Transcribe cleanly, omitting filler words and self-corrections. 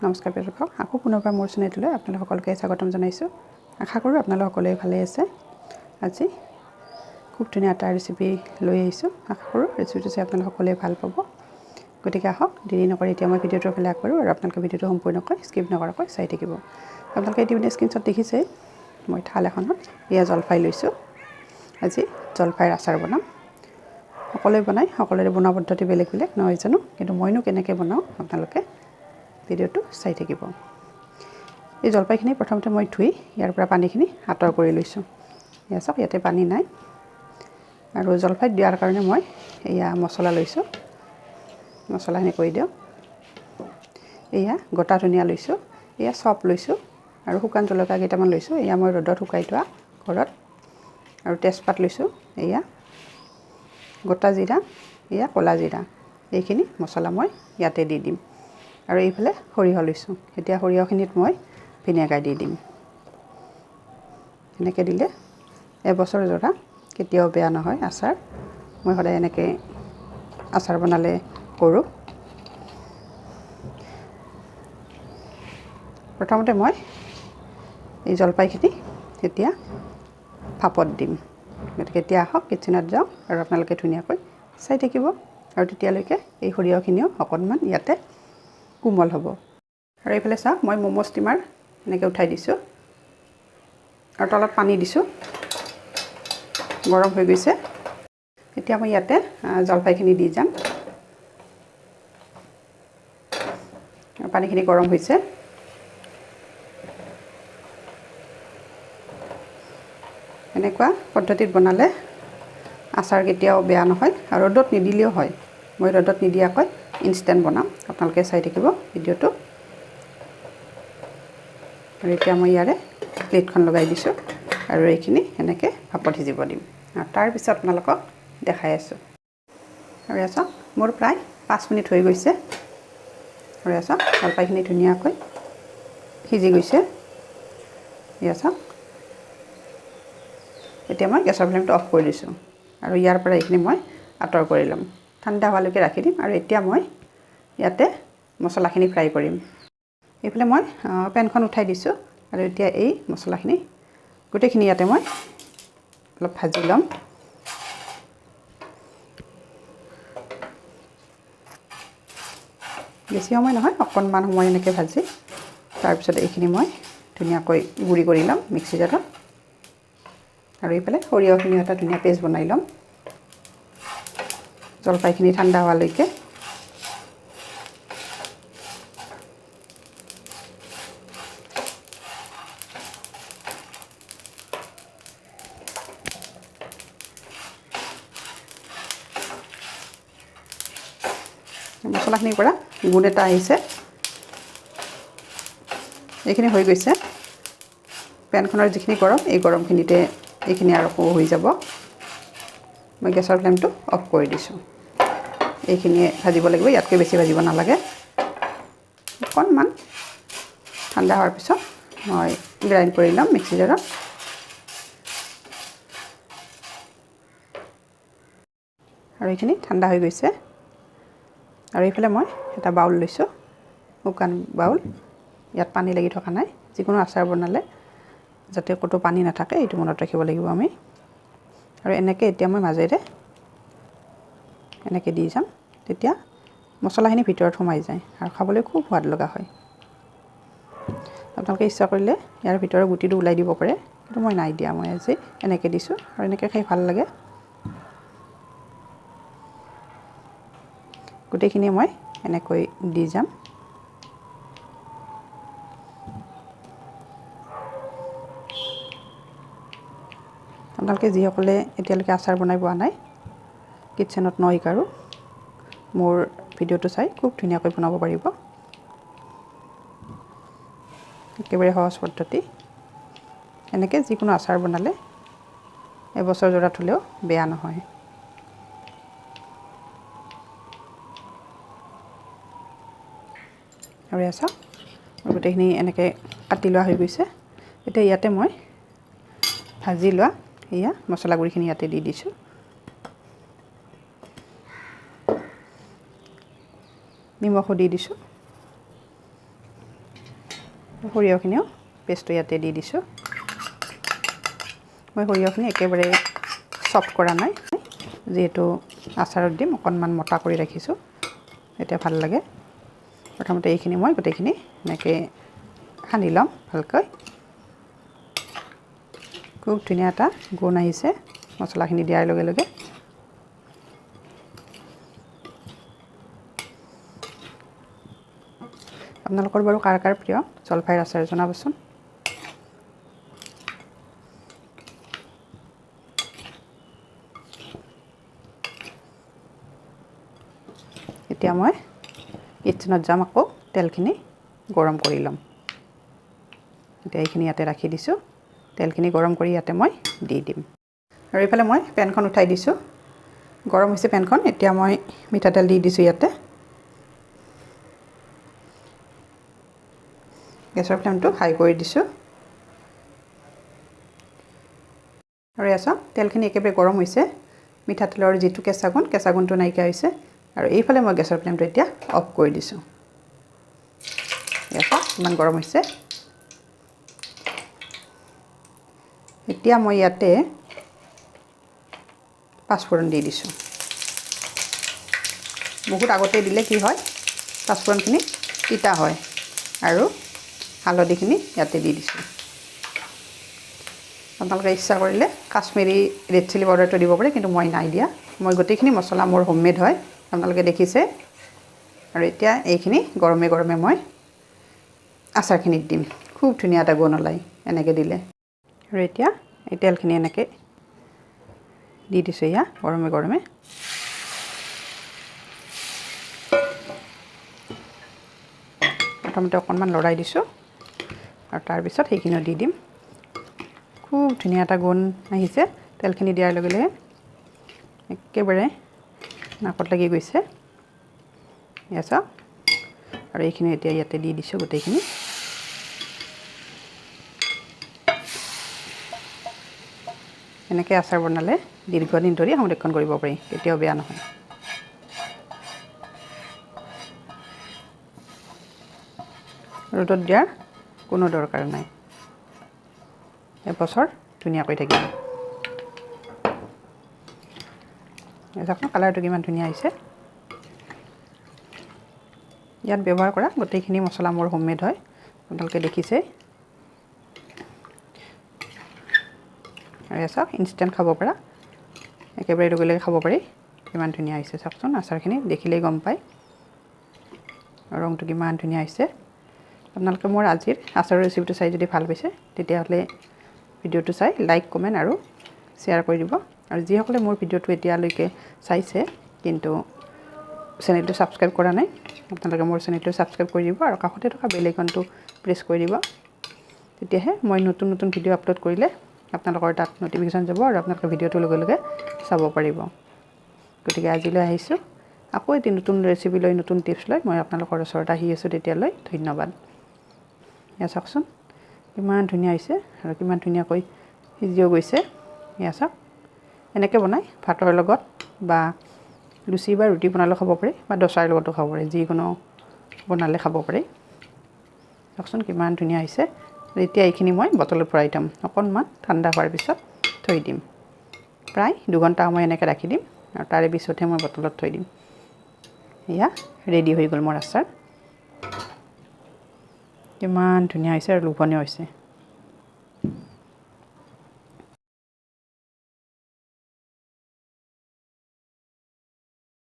নমস্কাৰ দৰ্শক, আকৌ পুনৰবাৰ মোৰ চেনেললৈ আপোনালোক সকলোকে স্বাগতম জনাইছোঁ। আশা কৰোঁ আপোনালোক সকলোৱে ভালে আছে। আজি খুব ধুনীয়া এটা ৰেচিপি লৈ আহিছোঁ। আশা কৰোঁ ৰেচিপিটো চাই আপোনালোক সকলোৱে ভাল পাব। গতিকে আহক, দেৰি নকৰি এতিয়া মই ভিডিঅ'টোৰ ফালে আগবাঢ়োঁ আৰু আপোনালোকে ভিডিঅ'টো সম্পূৰ্ণকৈ স্কিপ নকৰাকৈ চাই থাকিব। আপোনালোকে ইতিমধ্যে স্ক্ৰীনশ্বট দেখিছেই। মই থাল এখনত এয়া জলফাই লৈছোঁ। আজি জলফাইৰ আচাৰ বনাম। সকলোৱে বনায়, সকলোৰে বনোৱা পদ্ধতি বেলেগ বেলেগ নহয় জানো, কিন্তু মইনো কেনেকৈ বনাওঁ আপোনালোকে ভিডিঅ'টো চাই থাকিব। এই জলফাইখিনি প্ৰথমতে মই ধুই ইয়াৰ পৰা পানীখিনি আঁতৰ কৰি লৈছোঁ। এয়া চাওক, ইয়াতে পানী নাই। আৰু জলফাইত দিয়াৰ কাৰণে মই এয়া মছলা লৈছোঁ। মছলাখিনি কৰি দিওঁ। এয়া গোটা ধনিয়া লৈছোঁ, এয়া চপ লৈছোঁ আৰু শুকান জলকীয়া কেইটামান লৈছোঁ। এয়া মই ৰ'দত শুকাই থোৱা ঘৰত। আৰু তেজপাত লৈছোঁ, এয়া গোটা জিৰা, এয়া ক'লা জিৰা। এইখিনি মছলা মই ইয়াতে দি দিম। আৰু এইফালে সৰিয়হ লৈছোঁ। এতিয়া সৰিয়হখিনিত মই ভিনেগাৰ দি দিম। এনেকৈ দিলে এবছৰ জোৰা কেতিয়াও বেয়া নহয় আচাৰ। মই সদায় এনেকৈ আচাৰ বনালে কৰোঁ। প্ৰথমতে মই এই জলফাইখিনি এতিয়া ভাপত দিম। গতিকে এতিয়া আহক, কিটচেনত যাওঁ আৰু আপোনালোকে ধুনীয়াকৈ চাই থাকিব। আৰু তেতিয়ালৈকে এই সৰিয়হখিনিও অকণমান ইয়াতে কোমল হ'ব। আৰু এইফালে চাওক, মই ম'ম' ষ্টিমাৰ এনেকৈ উঠাই দিছোঁ আৰু তলত পানী দিছোঁ। গৰম হৈ গৈছে। এতিয়া মই ইয়াতে জলফাইখিনি দি যাম। পানীখিনি গৰম হৈছে। এনেকুৱা পদ্ধতিত বনালে আচাৰ কেতিয়াও বেয়া নহয় আৰু ৰ'দত নিদিলেও হয়। মই ৰ'দত নিদিয়াকৈ ইনষ্টেণ্ট বনাম। আপোনালোকে চাই থাকিব ভিডিঅ'টো। আৰু এতিয়া মই ইয়াৰে প্লেটখন লগাই দিছোঁ আৰু এইখিনি এনেকৈ ভাপত সিজিব দিম। আৰু তাৰপিছত আপোনালোকক দেখাই আছোঁ। আৰু এয়া চাওক, মোৰ প্ৰায় 5 মিনিট হৈ গৈছে। আৰু এয়া চাওক, জলফাইখিনি ধুনীয়াকৈ সিজি গৈছে। এয়া চাওক, এতিয়া মই গেছৰ ফ্লেমটো অফ কৰি দিছোঁ আৰু ইয়াৰ পৰা এইখিনি মই আঁতৰ কৰি ল'ম। ঠাণ্ডা হোৱালৈকে ৰাখি দিম। আৰু এতিয়া মই ইয়াতে মছলাখিনি ফ্ৰাই কৰিম। এইফালে মই পেনখন উঠাই দিছোঁ আৰু এতিয়া এই মছলাখিনি গোটেইখিনি ইয়াতে মই অলপ ভাজি ল'ম। বেছি সময় নহয়, অকণমান সময় এনেকৈ ভাজি তাৰপিছত এইখিনি মই ধুনীয়াকৈ গুড়ি কৰি ল'ম মিক্সি জাৰত। আৰু এইফালে সৰিয়হখিনি এটা ধুনীয়া পেষ্ট বনাই ল'ম জলফাইখিনি ঠাণ্ডা হোৱালৈকে। মছলাখিনিৰ পৰা গোন্ধ এটা আহিছে। এইখিনি হৈ গৈছে। পেনখনৰ যিখিনি গৰম, এই গৰমখিনিতে এইখিনি আৰু হৈ যাব। মই গেছৰ ফ্লেমটো অফ কৰি দিছোঁ। এইখিনিয়ে ভাজিব লাগিব, ইয়াতকৈ বেছি ভাজিব নালাগে। অকণমান ঠাণ্ডা হোৱাৰ পিছত মই গ্ৰাইণ্ড কৰি ল'ম মিক্সি জাৰত। আৰু এইখিনি ঠাণ্ডা হৈ গৈছে। আৰু এইফালে মই এটা বাউল লৈছোঁ, শুকান বাউল। ইয়াত পানী লাগি থকা নাই। যিকোনো আচাৰ বনালে যাতে ক'তো পানী নাথাকে এইটো মনত ৰাখিব লাগিব আমি। আৰু এনেকৈ এতিয়া মই মাজেৰে এনেকৈ দি যাম। তেতিয়া মছলাখিনি ভিতৰত সোমাই যায় আৰু খাবলৈ খুব সোৱাদ লগা হয়। আপোনালোকে ইচ্ছা কৰিলে ইয়াৰ ভিতৰৰ গুটিটো ওলাই দিব পাৰে, কিন্তু মই নাই দিয়া। মই আজি এনেকৈ দিছোঁ আৰু এনেকৈ খাই ভাল লাগে। গোটেইখিনি মই এনেকৈ দি যাম। আপোনালোকে যিসকলে এতিয়ালৈকে আচাৰ বনাই পোৱা নাই, কিটচেনত ন শিকাৰো মোৰ ভিডিঅ'টো চাই খুব ধুনীয়াকৈ বনাব পাৰিব। একেবাৰে সহজ পদ্ধতি। এনেকৈ যিকোনো আচাৰ বনালে এবছৰ জোৰা থ'লেও বেয়া নহয়। আৰু এয়া চাওক, গোটেইখিনি এনেকৈ কাটি লোৱা হৈ গৈছে। এতিয়া ইয়াতে মই ভাজি লোৱা এয়া মছলা গুড়িখিনি ইয়াতে দি দিছোঁ। নিমখো দি দিছোঁ। সৰিয়হখিনিও পেষ্টটো ইয়াতে দি দিছোঁ মই সৰিয়হখিনি একেবাৰে চফ্ট কৰা নাই যিহেতু আচাৰত দিম অকণমান মোটা কৰি ৰাখিছোঁ এতিয়া ভাল লাগে প্ৰথমতে এইখিনি মই গোটেইখিনি এনেকৈ সানি ল'ম ভালকৈ খুব ধুনীয়া এটা গোন্ধ আহিছে মছলাখিনি দিয়াৰ লগে লগে আপোনালোকৰ বাৰু কাৰ কাৰ প্ৰিয় জলফাইৰ আচাৰ জনাবচোন এতিয়া মই কিটচেনত যাম আকৌ তেলখিনি গৰম কৰি ল'ম এতিয়া এইখিনি ইয়াতে ৰাখি দিছোঁ তেলখিনি গৰম কৰি ইয়াতে মই দি দিম আৰু এইফালে মই পেনখন উঠাই দিছোঁ গৰম হৈছে পেনখন এতিয়া মই মিঠাতেল দি দিছোঁ ইয়াতে গেছৰ ফ্লেমটো হাই কৰি দিছোঁ আৰু এয়া তেলখিনি একেবাৰে গৰম হৈছে মিঠাতেলৰ যিটো কেঁচা গুণটো নাইকিয়া হৈছে আৰু এইফালে মই গেছৰ ফ্লেমটো এতিয়া অফ কৰি দিছোঁ এয়া ইমান গৰম হৈছে এতিয়া মই ইয়াতে পাঁচফোৰণ দি দিছোঁ বহুত আগতে দিলে কি হয় পাঁচফোৰণখিনি তিতা হয় আৰু হালধিখিনি ইয়াতে দি দিছোঁ আপোনালোকে ইচ্ছা কৰিলে কাশ্মীৰী ৰেড চিলি পাউডাৰটো দিব পাৰে কিন্তু মই নাই দিয়া মই গোটেইখিনি মছলা মোৰ হোমমেড হয় আপোনালোকে দেখিছে আৰু এতিয়া এইখিনি গৰমে গৰমে মই আচাৰখিনিত দিম খুব ধুনীয়া এটা গোন্ধ ওলায় এনেকৈ দিলে আৰু এতিয়া এই তেলখিনি এনেকৈ দি দিছোঁ এয়া গৰমে গৰমে প্ৰথমতে অকণমান লৰাই দিছোঁ আৰু তাৰপিছত সেইখিনিও দি দিম খুব ধুনীয়া এটা গোন্ধ আহিছে তেলখিনি দিয়াৰ লগে লগে একেবাৰে নাকত লাগি গৈছে এয়া চাওক আৰু এইখিনি এতিয়া ইয়াতে দি দিছোঁ গোটেইখিনি এনেকৈ আচাৰ বনালে দীৰ্ঘদিন ধৰি সংৰক্ষণ কৰিব পাৰি কেতিয়াও বেয়া নহয় ৰ'দত দিয়াৰ কোনো দৰকাৰ নাই এবছৰ ধুনীয়াকৈ থাকিব চাওক কালাৰটো কিমান ধুনীয়া আহিছে ইয়াত ব্যৱহাৰ কৰা গোটেইখিনি মছলা মোৰ হোমমেড হয় আপোনালোকে দেখিছে আৰু চাওক ইনষ্টেণ্ট খাব পৰা একেবাৰে লগে লগে খাব পাৰি কিমান ধুনীয়া হৈছে চাওকচোন আচাৰখিনি দেখিলেই গম পায় ৰংটো কিমান ধুনীয়া হৈছে আপোনালোকে মোৰ আজিৰ আচাৰৰ ৰেচিপিটো চাই যদি ভাল পাইছে তেতিয়াহ'লে ভিডিঅ'টো চাই লাইক কমেণ্ট আৰু শ্বেয়াৰ কৰি দিব আৰু যিসকলে মোৰ ভিডিঅ'টো এতিয়ালৈকে চাইছে কিন্তু চেনেলটো ছাবস্ক্ৰাইব কৰা নাই আপোনালোকে মোৰ চেনেলটো ছাবস্ক্ৰাইব কৰি দিব আৰু কাষতে থকা বেল আইকনটো প্ৰেছ কৰি দিব তেতিয়াহে মই নতুন নতুন ভিডিঅ' আপলোড কৰিলে আপোনালোকৰ তাত নটিফিকেশ্যন যাব আৰু আপোনালোকে ভিডিঅ'টো লগে লগে চাব পাৰিব গতিকে আজিলৈ আহিছোঁ আকৌ এটি নতুন ৰেচিপি লৈ নতুন টিপছ লৈ মই আপোনালোকৰ ওচৰত আহি আছোঁ তেতিয়ালৈ ধন্যবাদ এয়া চাওকচোন কিমান ধুনীয়া হৈছে আৰু কিমান ধুনীয়াকৈ সিজিও গৈছে এয়া চাওক এনেকৈ বনাই ভাতৰ লগত বা লুচি বা ৰুটি বনালেও খাব পাৰি বা দচাৰ লগতো খাব পাৰি যিকোনো বনালে খাব পাৰি চাওকচোন কিমান ধুনীয়া হৈছে এতিয়া এইখিনি মই বটলত ভৰাই থ'ম অকণমান ঠাণ্ডা হোৱাৰ পিছত থৈ দিম প্ৰায় 2 ঘণ্টা সময় এনেকৈ ৰাখি দিম আৰু তাৰে পিছতহে মই বটলত থৈ দিম এয়া ৰেডি হৈ গ'ল মোৰ আচাৰ কিমান ধুনীয়া হৈছে আৰু লোভনীয় হৈছে